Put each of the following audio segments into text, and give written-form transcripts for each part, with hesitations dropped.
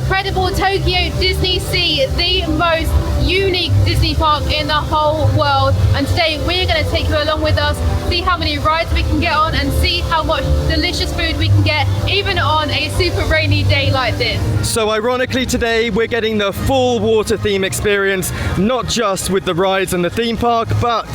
incredible Tokyo DisneySea, the most unique Disney park in the whole world. And today we're going to take you along with us, see how many rides we can get on and see how much delicious food we can get even on a super rainy day like this. So ironically today we're getting the full water theme experience, not just with the rides and the theme park, but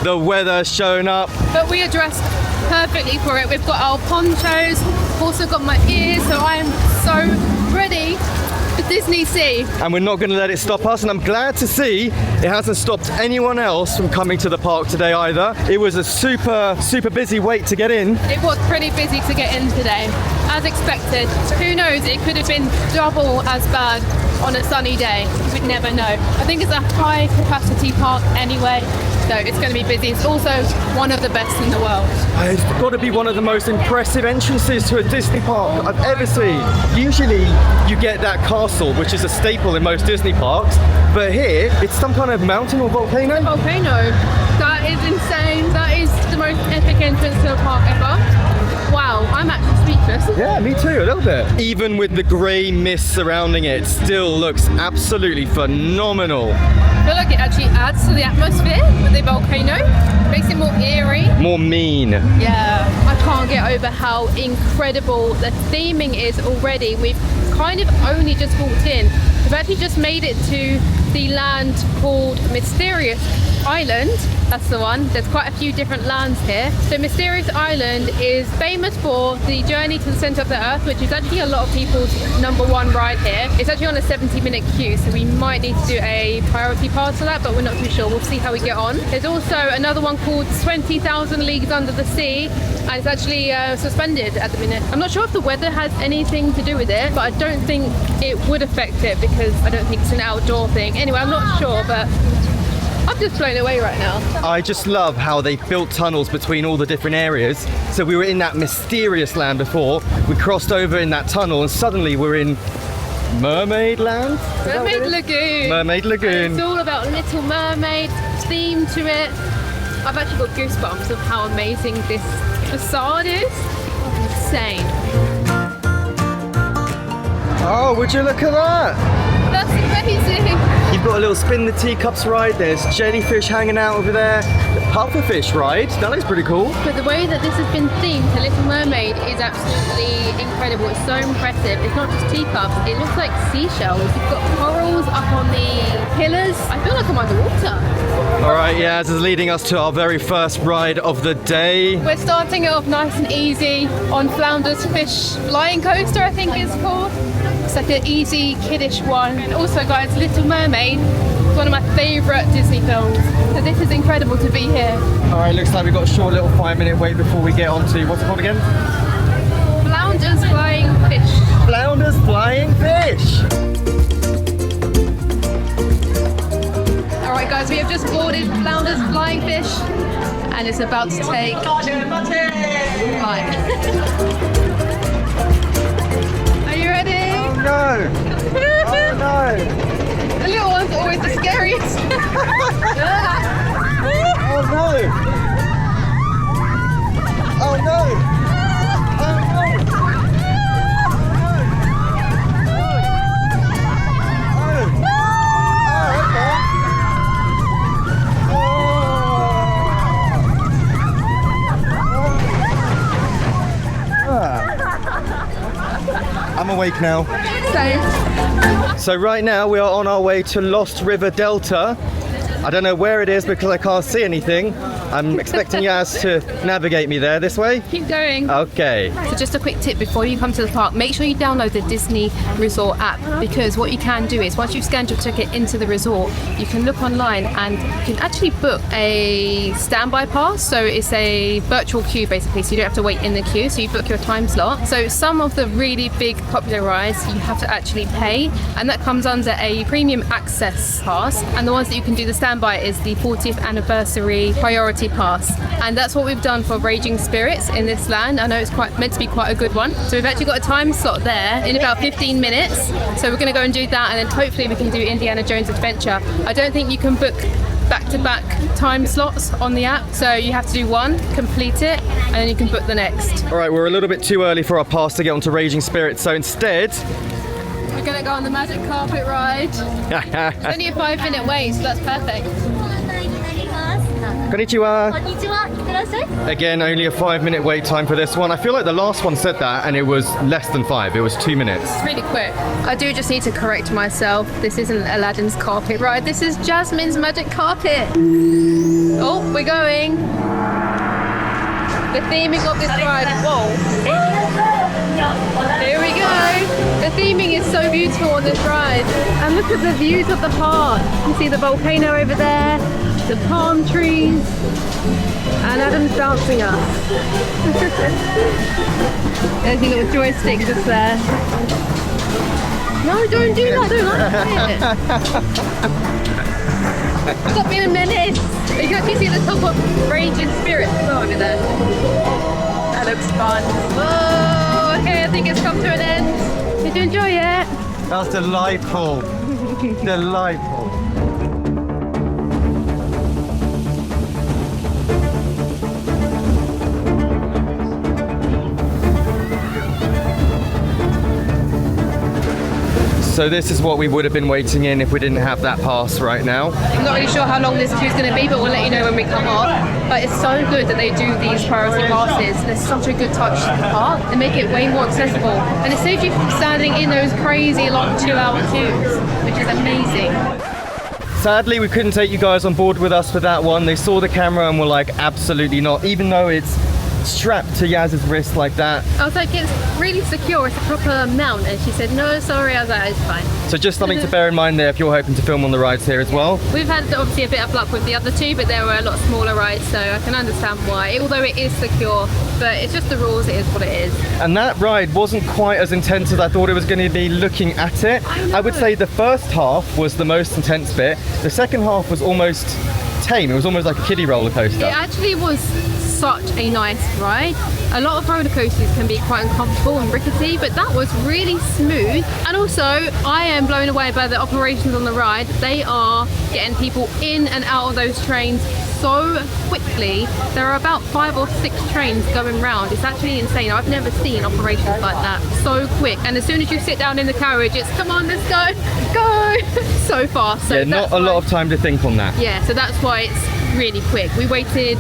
the weather's shown up. But we are dressed perfectly for it. We've got our ponchos, also got my ears, so I am so ready for DisneySea. And we're not going to let it stop us, and I'm glad to see it hasn't stopped anyone else from coming to the park today either. It was a super busy wait to get in. It was pretty busy to get in today, as expected. Who knows, it could have been double as bad on a sunny day. We'd never know. I think it's a high capacity park anyway, so it's going to be busy. It's also one of the best in the world. It's got to be one of the most impressive entrances to a Disney park I've ever seen. Usually you get that castle, which is a staple in most Disney parks, but here it's some kind of mountain or volcano. It's a volcano. That is insane. That is the most epic entrance to a park ever. Wow, I'm actually speechless. Yeah, me too, a little bit. Even with the grey mist surrounding it, still looks absolutely phenomenal. I feel like it actually adds to the atmosphere with the volcano. Makes it more eerie. More mean. Yeah, I can't get over how incredible the theming is already. We've kind of only just walked in. We've actually just made it to the land called Mysterious Island. That's the one. There's quite a few different lands here. So Mysterious Island is famous for the journey to the center of the earth, which is actually a lot of people's #1 ride here. It's actually on a 70-minute queue, so we might need to do a priority pass for that, but we're not too sure. We'll see how we get on. There's also another one called 20,000 Leagues Under the Sea, and it's actually suspended at the minute. I'm not sure if the weather has anything to do with it, but I don't think it would affect it because I don't think it's an outdoor thing. Anyway, I'm not sure, but I'm just blown away right now. I just love how they built tunnels between all the different areas. So we were in that mysterious land before, we crossed over in that tunnel, and suddenly we're in Mermaid Land? Mermaid Lagoon. Mermaid Lagoon. It's all about Little Mermaid, theme to it. I've actually got goosebumps of how amazing this facade is. Insane. Oh, would you look at that? That's amazing. You've got a little spin the teacups ride, there's jellyfish hanging out over there, the pufferfish ride, that looks pretty cool. But the way that this has been themed to Little Mermaid is absolutely incredible. It's so impressive. It's not just teacups, it looks like seashells. You've got corals up on the pillars. I feel like I'm underwater. Alright, yeah, this is leading us to our very first ride of the day. We're starting it off nice and easy on Flounder's Fish Flying Coaster, I think it's called. It's like an easy, kiddish one. And also, guys, Little Mermaid is one of my favourite Disney films. So this is incredible to be here. Alright, looks like we've got a short little 5-minute wait before we get on to, what's it called again? Flounder's Flying Fish. Flounder's Flying Fish! Alright guys, we have just boarded Flounder's Flying Fish and it's about to take flight. Are you ready? Oh no! Oh no! The little ones are always the scariest. Oh no! Oh no! Oh no! I'm awake now. Same. So right now we are on our way to Lost River Delta. I don't know where it is because I can't see anything. I'm expecting Yaz to navigate me there this way. Keep going. Okay. So just a quick tip before you come to the park, make sure you download the Disney Resort app, because what you can do is once you've scanned your ticket into the resort, you can look online and you can actually book a standby pass. So it's a virtual queue basically, so you don't have to wait in the queue, so you book your time slot. So some of the really big popular rides you have to actually pay, and that comes under a premium access pass, and the ones that you can do the standby is the 40th anniversary priority pass, and that's what we've done for Raging Spirits in this land. I know it's meant to be quite a good one, so we've actually got a time slot there in about 15 minutes, so we're going to go and do that, and then hopefully we can do Indiana Jones Adventure. I don't think you can book back-to-back time slots on the app, so you have to do one, complete it, and then you can book the next. All right, we're a little bit too early for our pass to get onto Raging Spirits, so instead We're gonna go on the magic carpet ride. It's only a 5-minute wait, so that's perfect. Konnichiwa. Again, only a 5-minute wait time for this one. I feel like the last one said that and it was less than 5. It was 2 minutes. It's really quick. I do just need to correct myself. This isn't Aladdin's carpet ride. This is Jasmine's magic carpet. Oh, we're going. The theming of this ride. Whoa. Here we go. The theming is so beautiful on this ride. And look at the views of the park. You can see the volcano over there, the palm trees, and Adam's dancing us. There's your little joystick just there. No, don't do that. I don't like it. Stop being a menace. You can actually see the top of Raging Spirit as well over there. That looks fun. Oh, okay, I think it's come to an end. Did you enjoy it? That was delightful. Delightful. So this is what we would have been waiting in if we didn't have that pass right now. I'm not really sure how long this queue is going to be, but we'll let you know when we come off. But it's so good that they do these priority passes. There's such a good touch to the park. They make it way more accessible. And it saves you from standing in those crazy long 2-hour queues, which is amazing. Sadly, we couldn't take you guys on board with us for that one. They saw the camera and were like, absolutely not, even though it's strapped to Yaz's wrist like that. I was like, it's really secure, it's a proper mount, and she said, no, sorry. I was like, it's fine. So just something to bear in mind there if you're hoping to film on the rides here as well. We've had obviously a bit of luck with the other two, but there were a lot smaller rides, so I can understand why, although it is secure, but it's just the rules, it is what it is. And that ride wasn't quite as intense as I thought it was going to be looking at it. I would say the first half was the most intense bit. The second half was almost tame. It was almost like a kiddie roller coaster. It actually was such a nice ride. A lot of roller coasters can be quite uncomfortable and rickety, but that was really smooth. And also, I am blown away by the operations on the ride. They are getting people in and out of those trains so quickly. There are about 5 or 6 trains going round. It's actually insane. I've never seen operations like that. So quick. And as soon as you sit down in the carriage, it's come on, let's go, go. So fast. So yeah, not a lot of time to think on that. Yeah, so that's why it's really quick. We waited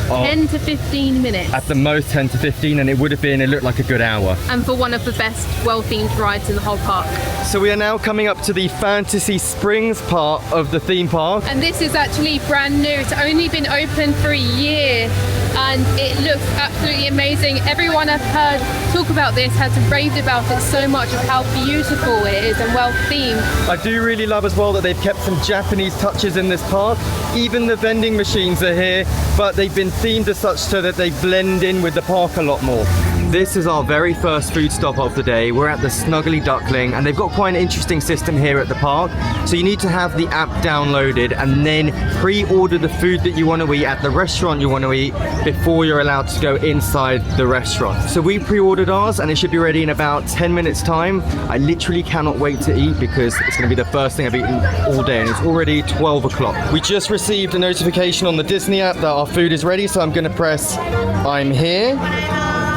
10 to 15 minutes. At the most 10 to 15, and it looked like a good hour. And for one of the best well-themed rides in the whole park. So we are now coming up to the Fantasy Springs part of the theme park. And this is actually brand new. It's only been open for a year and it looks absolutely amazing. Everyone I've heard talk about this has raved about it so much of how beautiful it is and well themed. I do really love as well that they've kept some Japanese touches in this park. Even the vending machines are here, but they've been themed as such so that they blend in with the park a lot more. This is our very first food stop of the day. We're at the Snuggly Duckling, and they've got quite an interesting system here at the park. So you need to have the app downloaded and then pre-order the food that you want to eat at the restaurant you want to eat before you're allowed to go inside the restaurant. So we pre-ordered ours and it should be ready in about 10 minutes time. I literally cannot wait to eat because it's going to be the first thing I've eaten all day, and it's already 12 o'clock. We just received a notification on the Disney app that our food is ready, so I'm going to press I'm here.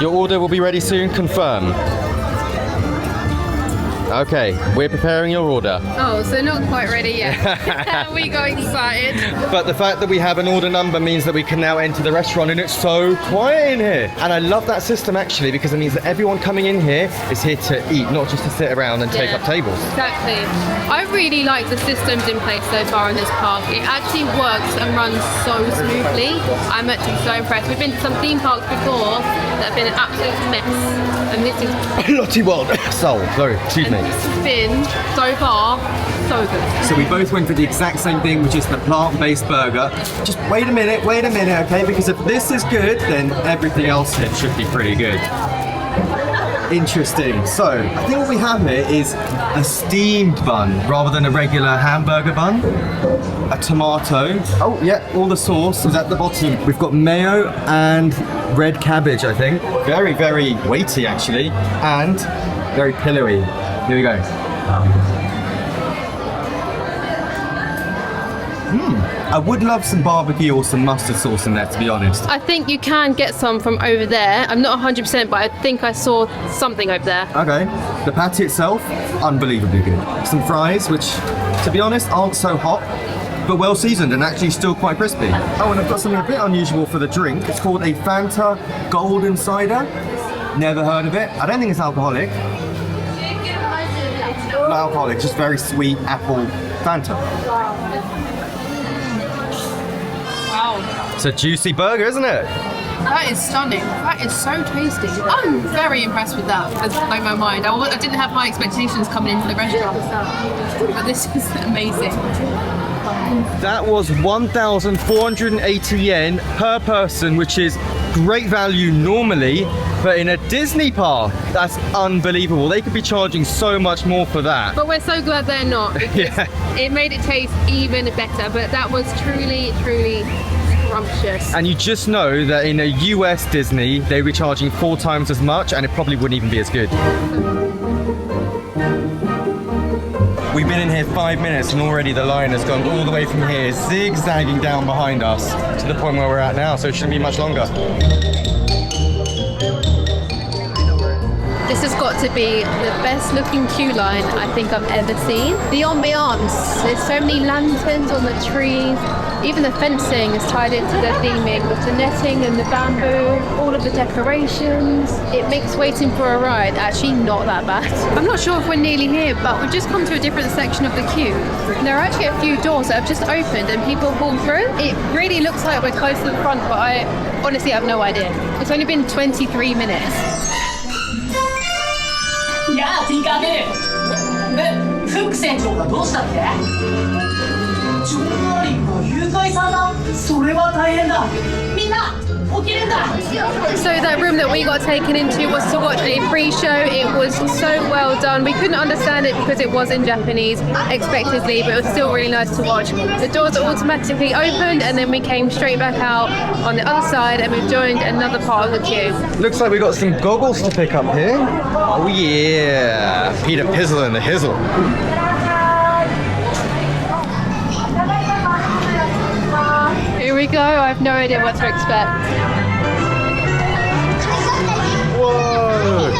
Your order will be ready soon. Confirm. Okay, we're preparing your order. Oh, so not quite ready yet. We got excited. But the fact that we have an order number means that we can now enter the restaurant, and it's so quiet in here. And I love that system actually, because it means that everyone coming in here is here to eat, not just to sit around and take up tables. Exactly. I really like the systems in place so far in this park. It actually works and runs so smoothly. I'm actually so impressed. We've been to some theme parks before that have been an absolute mess. And this is Lottie World. Soul. Sorry, excuse me. This has been, so far, so good. So we both went for the exact same thing, which is the plant-based burger. Just wait a minute, okay? Because if this is good, then everything else here should be pretty good. Interesting. So, I think what we have here is a steamed bun rather than a regular hamburger bun. A tomato. Oh, yeah, all the sauce is at the bottom. We've got mayo and red cabbage, I think. Very, very weighty, actually. And very pillowy. Here we go. I would love some barbecue or some mustard sauce in there, to be honest. I think you can get some from over there. I'm not 100%, but I think I saw something over there. Okay. The patty itself, unbelievably good. Some fries, which, to be honest, aren't so hot, but well seasoned and actually still quite crispy. Oh, and I've got something a bit unusual for the drink. It's called a Fanta Golden Cider. Never heard of it. I don't think it's alcoholic. Not alcoholic, just very sweet apple Fanta. Wow. It's a juicy burger, isn't it? That is stunning. That is so tasty. I'm very impressed with that. It's blown my mind. I didn't have high expectations coming into the restaurant, but this is amazing. That was 1,480 yen per person, which is great value normally, but in a Disney park, that's unbelievable. They could be charging so much more for that. But we're so glad they're not, because it made it taste even better. But that was truly, truly scrumptious. And you just know that in a US Disney, they'd be charging 4 times as much, and it probably wouldn't even be as good. We've been in here 5 minutes and already the line has gone all the way from here, zigzagging down behind us to the point where we're at now, so it shouldn't be much longer. This has got to be the best looking queue line I think I've ever seen. The ambiance, there's so many lanterns on the trees. Even the fencing is tied into the theming with the netting and the bamboo, all of the decorations. It makes waiting for a ride actually not that bad. I'm not sure if we're nearly here, but we've just come to a different section of the queue. There are actually a few doors that have just opened and people walk through. It really looks like we're close to the front, but I honestly have no idea. It's only been 23 minutes. Yeah, think I did it. フック船長がどうしたって？ジョーナリンの誘拐さんだ。それは大変だ。みんな起きるんだ。So that room that we got taken into was to watch a pre-show. It was so well done. We couldn't understand it because it was in Japanese, expectedly, but it was still really nice to watch. The doors automatically opened and then we came straight back out on the other side and we've joined another part of the queue. Looks like we got some goggles to pick up here. Oh yeah, Peter Pizzle and the Hizzle. Here we go. I have no idea what to expect. Whoa!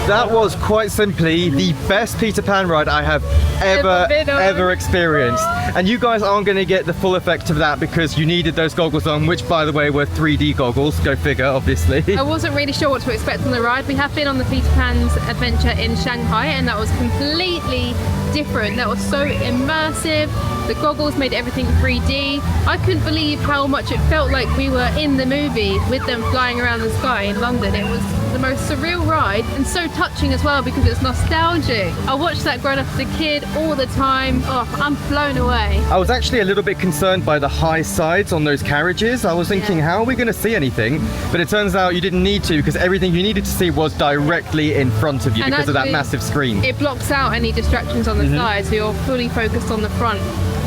That was quite simply the best Peter Pan ride I have ever experienced. And you guys aren't going to get the full effect of that because you needed those goggles on, which by the way were 3D goggles, go figure obviously. I wasn't really sure what to expect on the ride. We have been on the Peter Pan's adventure in Shanghai and that was completely different. That was so immersive. The goggles made everything 3D. I couldn't believe how much it felt like we were in the movie with them flying around the sky in London. It was the most surreal ride and so touching as well because it's nostalgic. I watched that growing up as a kid all the time. Oh, I'm blown away. I was actually a little bit concerned by the high sides on those carriages. I was thinking, how are we going to see anything? But it turns out you didn't need to because everything you needed to see was directly in front of you because of that massive screen. It blocks out any distractions on the side, so you're fully focused on the front.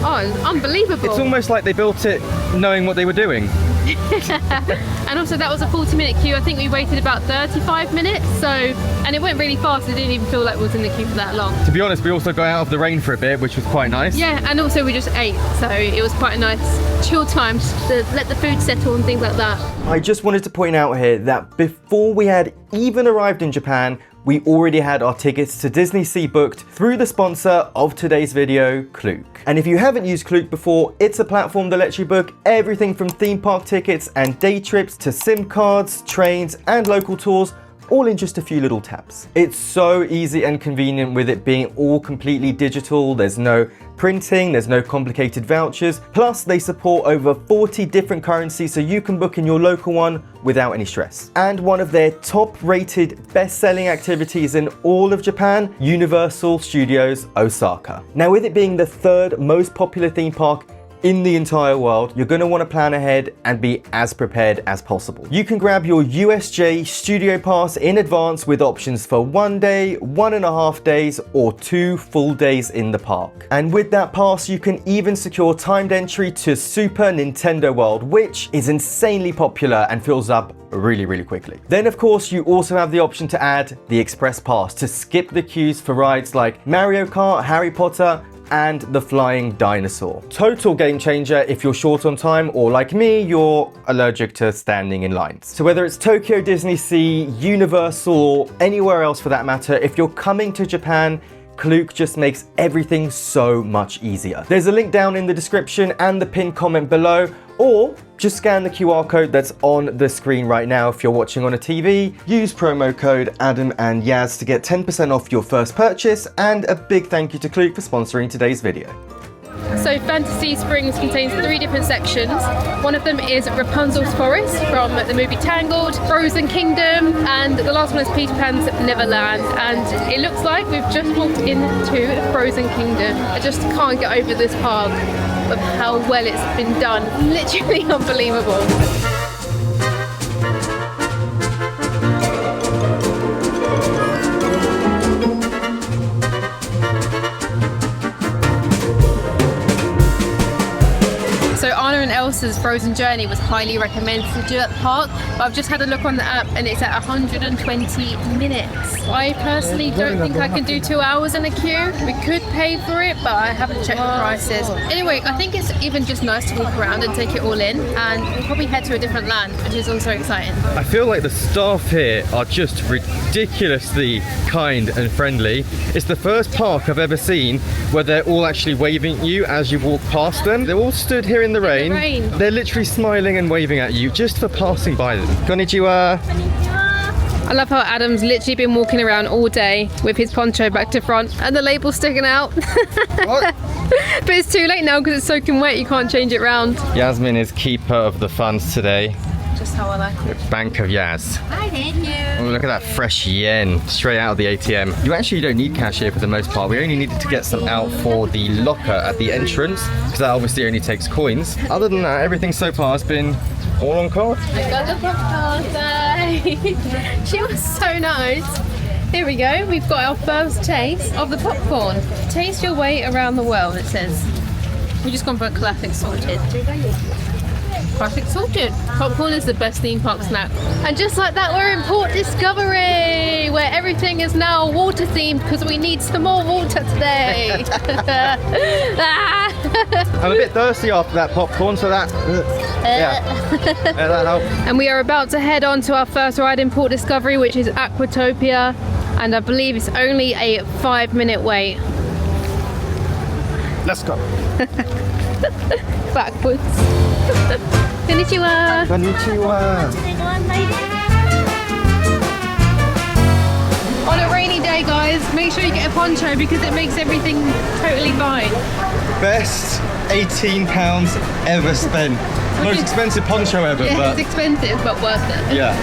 Oh, it's unbelievable. It's almost like they built it knowing what they were doing. And also that was a 40-minute queue. I think we waited about 35 minutes, and it went really fast. It didn't even feel like we was in the queue for that long. To be honest, we also got out of the rain for a bit, which was quite nice. Yeah, and also we just ate, so it was quite a nice chill time just to let the food settle and things like that. I just wanted to point out here that before we had even arrived in Japan, we already had our tickets to DisneySea booked through the sponsor of today's video, Klook. And if you haven't used Klook before, it's a platform that lets you book everything from theme park tickets and day trips to SIM cards, trains, and local tours, all in just a few little taps. It's so easy and convenient with it being all completely digital. There's no printing, there's no complicated vouchers. Plus, they support over 40 different currencies, so you can book in your local one without any stress. And one of their top-rated, best-selling activities in all of Japan, Universal Studios Osaka. Now, with it being the third most popular theme park in the entire world, you're going to want to plan ahead and be as prepared as possible. You can grab your USJ Studio Pass in advance with options for 1 day, 1.5 days, or 2 full days in the park. And with that pass, you can even secure timed entry to Super Nintendo World, which is insanely popular and fills up really quickly. Then of course, you also have the option to add the Express Pass to skip the queues for rides like Mario Kart, Harry Potter, and the Flying Dinosaur. Total game changer if you're short on time, or like me, you're allergic to standing in lines. So whether it's Tokyo DisneySea, Universal, or anywhere else for that matter, if you're coming to Japan, Klook just makes everything so much easier. There's a link down in the description and the pinned comment below, or just scan the QR code that's on the screen right now if you're watching on a TV. Use promo code Adam and Yaz to get 10% off your first purchase, and a big thank you to Klook for sponsoring today's video. So Fantasy Springs contains 3 different sections. One of them is Rapunzel's Forest from the movie Tangled, Frozen Kingdom, and the last one is Peter Pan's Neverland. And it looks like we've just walked into Frozen Kingdom. I just can't get over this park of how well it's been done. Literally unbelievable. Elsa's Frozen Journey was highly recommended to do at the park, but I've just had a look on the app and it's at 120 minutes. I personally don't think I can do 2 hours in a queue. We could pay for it, but I haven't checked the prices. Anyway, I think it's even just nice to walk around and take it all in, and we'll probably head to a different land, which is also exciting. I feel like the staff here are just ridiculously kind and friendly. It's the first park I've ever seen where they're all actually waving at you as you walk past them. They're all stood here in the rain. They're literally smiling and waving at you just for passing by them. Konnichiwa. I love how Adam's literally been walking around all day with his poncho back to front and the label sticking out. What? But it's too late now because it's soaking wet, you can't change it round. Jasmine is keeper of the funds today. Just how I like it. Bank of Yaz. Hi, thank you. Oh, look at that fresh yen straight out of the ATM. You actually don't need cash here for the most part. We only needed to get some out for the locker at the entrance, because that obviously only takes coins. Other than that, everything so far has been all on card. I got the popcorn. She was so nice. Here we go. We've got our first taste of the popcorn. Taste your way around the world, it says. We've just gone for a classic salted. Classic salted. Popcorn is the best theme park snack. And just like that, we're in Port Discovery, where everything is now water themed because we need some more water today. I'm a bit thirsty after that popcorn, so that that helped. And we are about to head on to our first ride in Port Discovery, which is Aquatopia, and I believe it's only a 5-minute wait. Let's go. Backwards. Konnichiwa. Konnichiwa. On a rainy day, guys, make sure you get a poncho because it makes everything totally fine. Best £18 ever spent. Most expensive poncho ever. Yeah, but it's expensive, but worth it. yeah.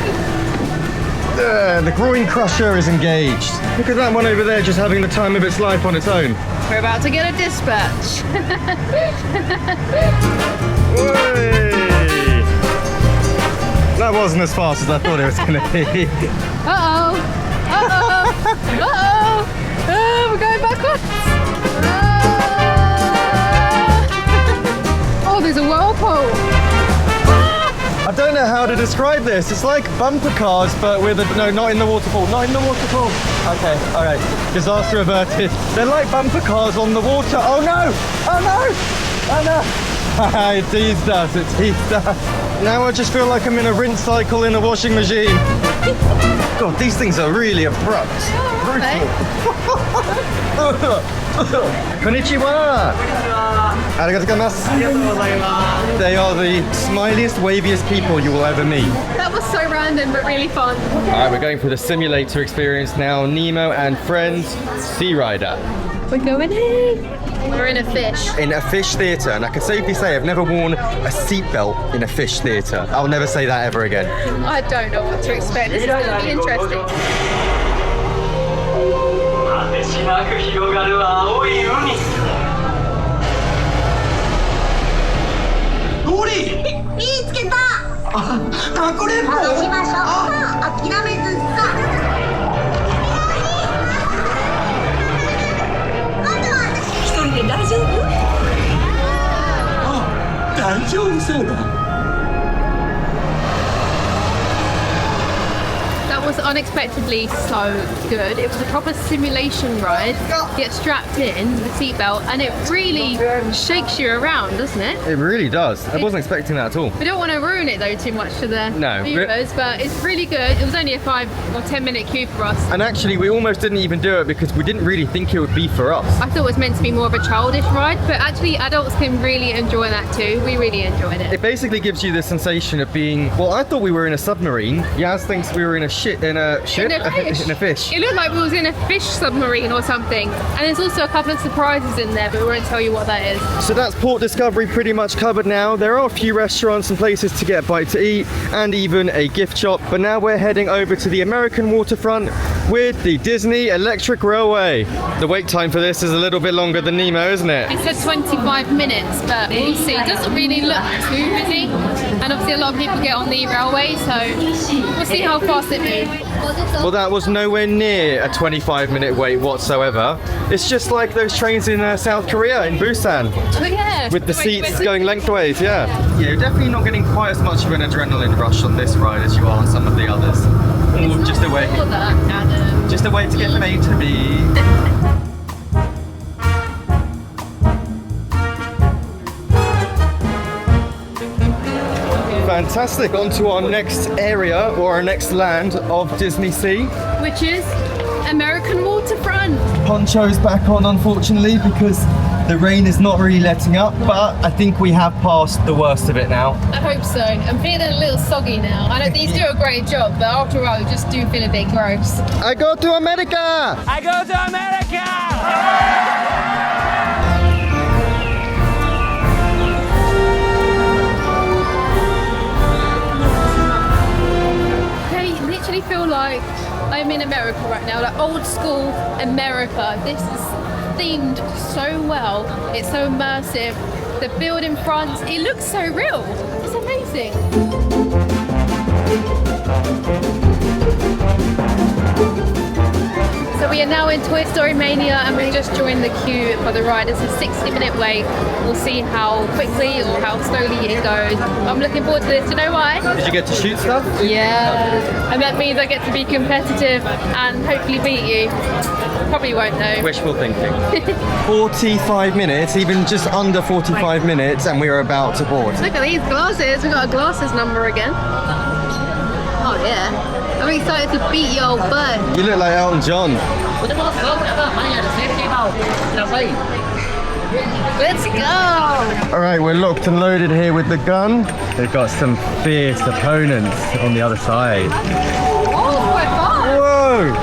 The groin crusher is engaged. Look at that one over there just having the time of its life on its own. We're about to get a dispatch. That wasn't as fast as I thought it was going to be. Uh-oh. Uh-oh. Uh-oh. Oh, we're going backwards. Oh, there's a whirlpool. I don't know how to describe this. It's like bumper cars, but with a... No, not in the waterfall. Not in the waterfall. Okay, all right. Disaster averted. They're like bumper cars on the water. Oh, no! Oh, no! Oh, no! It teased us, it teased us. Now I just feel like I'm in a rinse cycle in a washing machine. God, these things are really abrupt. Brutal. Konnichiwa! Arigatou gozaimasu. They are the smiliest, waviest people you will ever meet. That was so random, but really fun. Alright, we're going for the simulator experience now. Nemo and friends, SeaRider. We're going in. We're in a fish. In a fish theatre, and I can safely say I've never worn a seatbelt in a fish theatre. I'll never say that ever again. I don't know what to expect. This is going to be interesting. 果てしなく広がる青い海ドリー見つけたかくれんぼ話しましょう諦めずさ今度は私一人で大丈夫大丈夫そうだ That was unexpectedly so good. It was a proper simulation ride. You get strapped in the seatbelt and it really shakes you around, doesn't it? It really does. I wasn't expecting that at all. We don't want to ruin it though too much for the No, viewers, but it's really good. It was only a 5 or 10 minute queue for us. And actually, we almost didn't even do it because we didn't really think it would be for us. I thought it was meant to be more of a childish ride, but actually adults can really enjoy that too. We really enjoyed it. It basically gives you the sensation of being, well, I thought we were in a submarine. Yaz thinks we were in a ship. In a fish. In a fish. It looked like we was in a fish submarine or something. And there's also a couple of surprises in there, but we won't tell you what that is. So that's Port Discovery pretty much covered now. There are a few restaurants and places to get a bite to eat and even a gift shop. But now we're heading over to the American waterfront with the Disney Electric Railway. The wait time for this is a little bit longer than Nemo, isn't it? It said 25 minutes, but we'll see. It doesn't really look too busy. And obviously a lot of people get on the railway, so we'll see how fast it moves. Well, that was nowhere near a 25-minute wait whatsoever. It's just like those trains in South Korea, in Busan. Oh, yeah. With the seats going lengthways, yeah. Yeah, you're definitely not getting quite as much of an adrenaline rush on this ride as you are on some of the others. Or just a way to get from A to B. Fantastic, on to our next area or our next land of DisneySea. Which is American Waterfront. Poncho's back on, unfortunately, because the rain is not really letting up, but I think we have passed the worst of it now. I hope so. I'm feeling a little soggy now. I know these do a great job, but after a while you just do feel a bit gross. I go to America! I go to America! I feel like I'm in America right now, like old school America. This is themed so well. It's so immersive. The building fronts, it looks so real. It's amazing. So we are now in Toy Story Mania and we just joined the queue for the ride. It's a 60-minute wait. We'll see how quickly or how slowly it goes. I'm looking forward to this. You know why? Did you get to shoot stuff? Yeah. And that means I get to be competitive and hopefully beat you. Probably won't though. Wishful thinking. 45 minutes, even just under 45 minutes, and we're about to board. Look at these glasses. We've got a glasses number again. Oh yeah. I'm excited to beat your butt. You look like Elton John. Let's go. All right, we're locked and loaded here with the gun. They've got some fierce opponents on the other side. Oh, quite far. Whoa!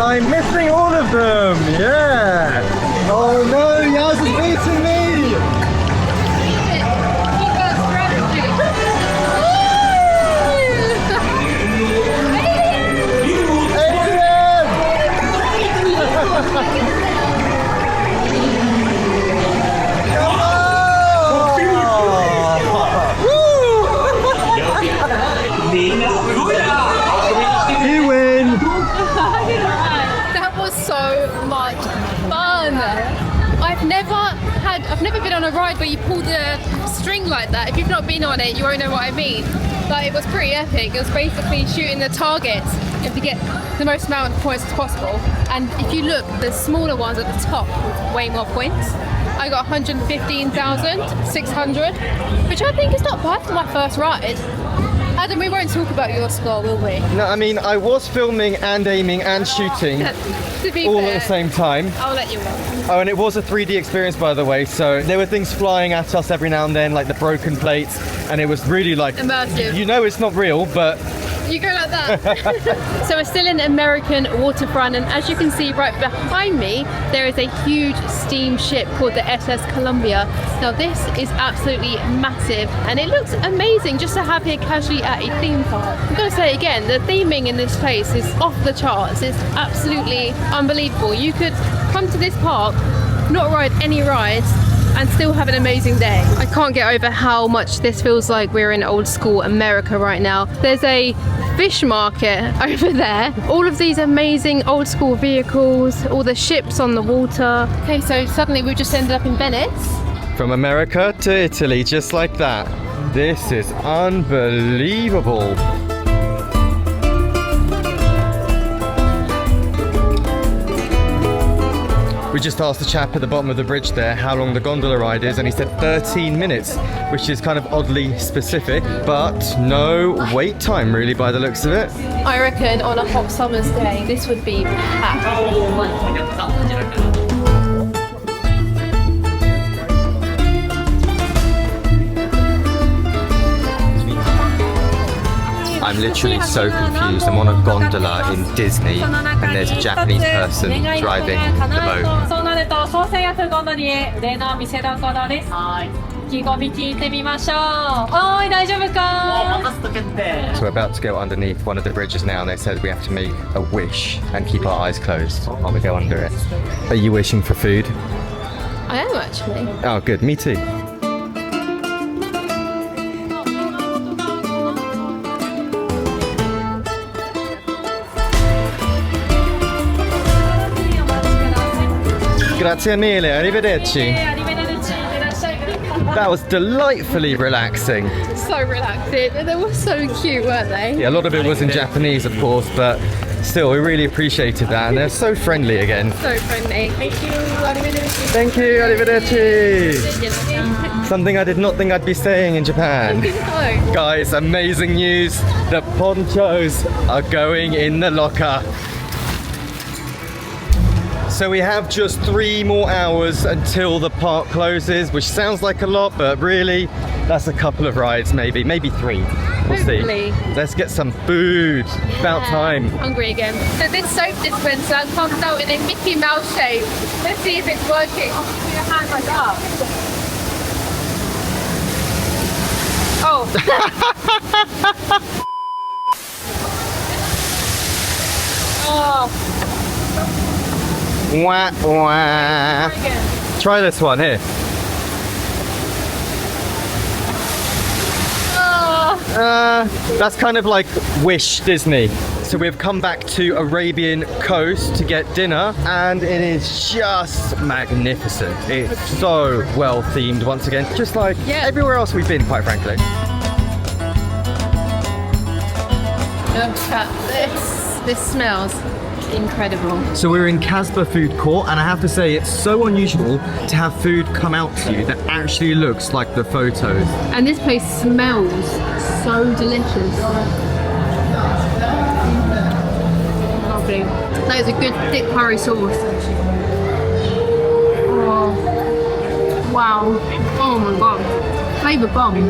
I'm missing all of them, yeah! Oh no, Yaz is beating me! Adrian! I've never been on a ride where you pull the string like that. If you've not been on it, you won't know what I mean. But it was pretty epic. It was basically shooting the targets and to get the most amount of points as possible. And if you look, the smaller ones at the top with way more points. I got 115,600, which I think is not bad for my first ride. Adam, we won't talk about your score, will we? No, I mean, I was filming and aiming and shooting To be all fair, at the same time. I'll let you know. Oh, and it was a 3D experience, by the way, so there were things flying at us every now and then, like the broken plates, and it was really like... Immersive. You know it's not real, but... You go like that. So we're still in American Waterfront, and as you can see right behind me, there is a huge steamship called the SS Columbia. Now this is absolutely massive, and it looks amazing just to have here casually at a theme park. I'm gonna say it again, the theming in this place is off the charts. It's absolutely unbelievable. You could come to this park, not ride any rides, and still have an amazing day. I can't get over how much this feels like we're in old school America right now. There's a fish market over there. All of these amazing old school vehicles, all the ships on the water. Okay, so suddenly we've just ended up in Venice. From America to Italy, just like that. This is unbelievable. We just asked the chap at the bottom of the bridge there how long the gondola ride is, and he said 13 minutes, which is kind of oddly specific, but no wait time really by the looks of it. I reckon on a hot summer's day, this would be packed. I'm literally so confused. I'm on a gondola in Disney and there's a Japanese person driving the boat. So we're about to go underneath one of the bridges now, and they said we have to make a wish and keep our eyes closed while we go under it. Are you wishing for food? I am actually. Oh good, me too. Grazie mille, arrivederci. That was delightfully relaxing. So relaxing. They were so cute, weren't they? Yeah, a lot of it was in Japanese, of course, but still, we really appreciated that, and they're so friendly again. So friendly. Thank you. Arrivederci. Thank you, arrivederci. Something I did not think I'd be saying in Japan. No. Guys, amazing news. The ponchos are going in the locker. So we have just 3 more hours until the park closes, which sounds like a lot, but really, that's a couple of rides, maybe 3. We'll Hopefully. see. Let's get some food. About time. Hungry again. So this soap dispenser comes out in a Mickey Mouse shape. Let's see if it's working. I'll put your hand like that. Oh. Oh. Wah, wah. Try this one here. That's kind of like Wish Disney. So we've come back to Arabian Coast to get dinner, and it is just magnificent. It's so well themed once again, just like everywhere else we've been, quite frankly. Look at this. This smells incredible. So we're in Casbah food court, and I have to say it's so unusual to have food come out to you that actually looks like the photos. And this place smells so delicious. Lovely. That is a good thick curry sauce. Oh. Wow. Oh my god. Flavour bomb.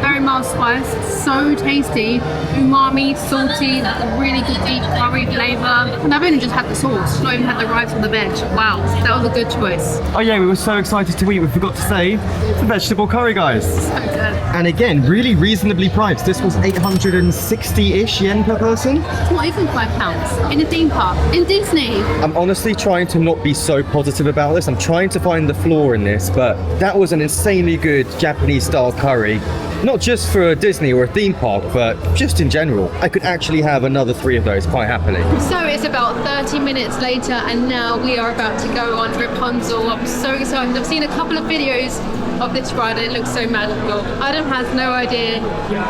Very mild spice, so tasty, umami, salty, really good deep curry flavour. And I've only just had the sauce, not even had the rice or the veg. Wow, that was a good choice. Oh yeah, we were so excited to eat, we forgot to say the vegetable curry, guys. So good. And again, really reasonably priced. This was 860-ish yen per person. It's not even £5 in a theme park, in Disney. I'm honestly trying to not be so positive about this. I'm trying to find the flaw in this, but that was an insanely good Japanese style curry. not just for a Disney or a theme park, but just in general. I could actually have another 3 of those quite happily. So it's about 30 minutes later and now we are about to go on Rapunzel. I'm so excited. I've seen a couple of videos of this ride and it looks so magical. Adam has no idea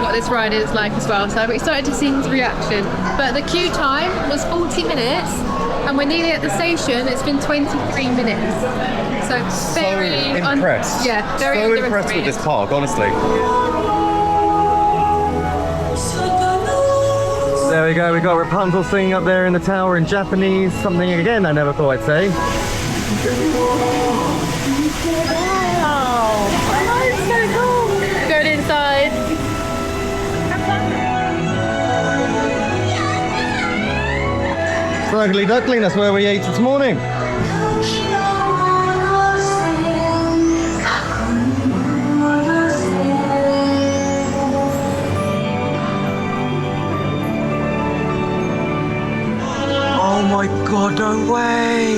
what this ride is like as well, so I'm excited to see his reaction. But the queue time was 40 minutes and we're nearly at the station. It's been 23 minutes. So very impressed. very so impressed with this park, honestly. There we go, we got Rapunzel singing up there in the tower in Japanese, something again I never thought I'd say. Wow! Oh, it's so cool! Going inside. Snuggly Duckling, that's where we ate this morning. Oh my god, no way!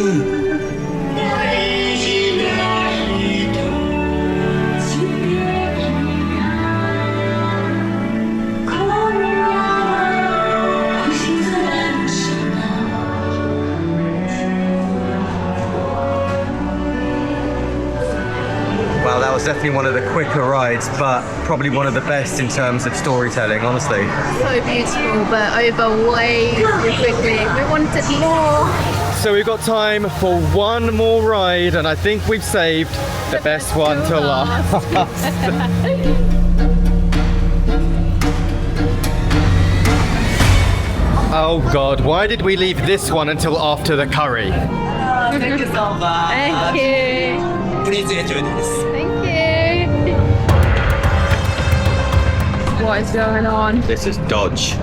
Wow, that was definitely one of the quicker rides, but probably one of the best in terms of storytelling, honestly. So beautiful, but over way too quickly. We wanted more. So we've got time for one more ride, and I think we've saved the best one till last. Oh god, why did we leave this one until after the curry? Thank you so much. Thank you. Please enjoy this. Thank you. What is going on? This is dodge.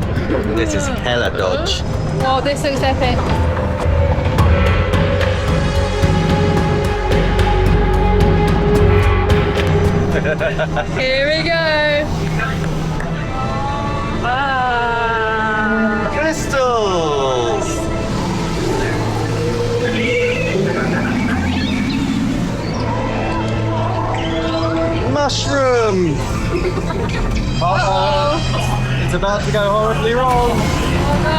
This is hella dodge. Oh, this looks epic. Here we go. Ah. Crystals! Mushroom! Uh-oh. It's about to go horribly wrong. Oh no.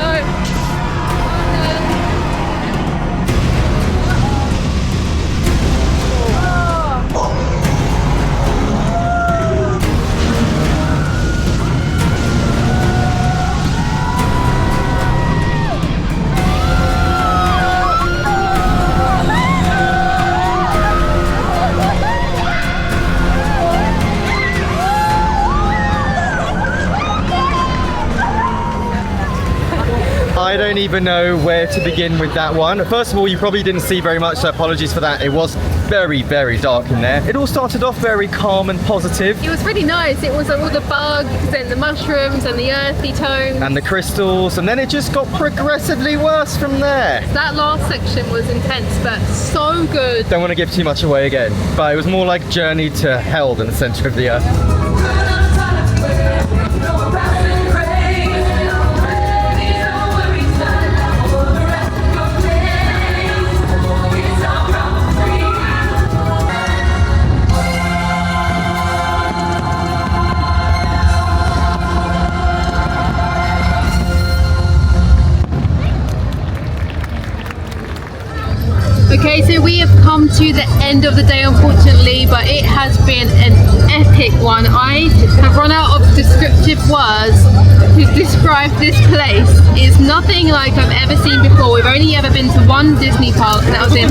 I don't even know where to begin with that one. First of all, you probably didn't see very much, so apologies for that. It was very, very dark in there. It all started off very calm and positive. It was really nice. It was all the bugs and the mushrooms and the earthy tones. And the crystals, and then it just got progressively worse from there. That last section was intense, but so good. Don't want to give too much away again, but it was more like Journey to Hell than the center of the earth. Okay, so we have come to the end of the day, unfortunately, but it has been an epic one. I have run out of descriptive words to describe this place. It's nothing like I've ever seen before. We've only ever been to one Disney park, that was in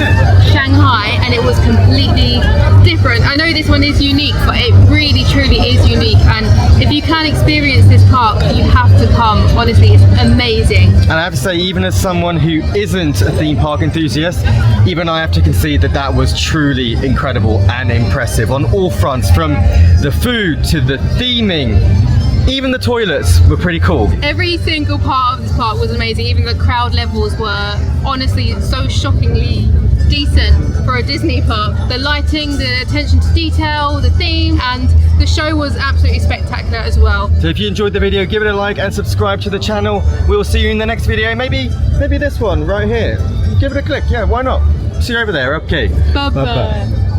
Shanghai, and it was completely different. I know this one is unique, but it really truly is unique, and if you can experience this park, you have to come. Honestly, it's amazing. And I have to say, even as someone who isn't a theme park enthusiast, even I have to concede that that was truly incredible and impressive on all fronts, from the food to the theming. Even the toilets were pretty cool. Every single part of this park was amazing. Even the crowd levels were honestly so shockingly decent for a Disney park. The lighting, the attention to detail, the theme, and the show was absolutely spectacular as well. So if you enjoyed the video, give it a like and subscribe to the channel. We'll see you in the next video. Maybe this one right here. Give it a click. Yeah, why not? See you over there. Okay. Bye-bye.